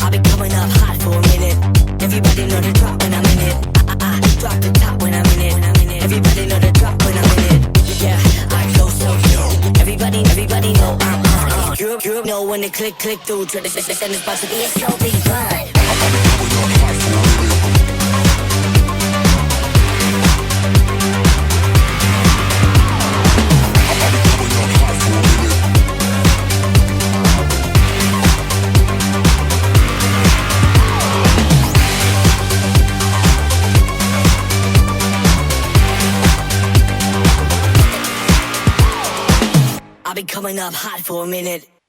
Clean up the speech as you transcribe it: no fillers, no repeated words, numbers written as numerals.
I've been coming up hot for a minute. Everybody know the drop when I'm in it. I drop the top when I'm in it. Everybody know the drop when I'm in it. Yeah, I go so slow. Everybody know I'm You know when they click through to the send it's about to be a slow beat ride. I've been coming up hot for a minute.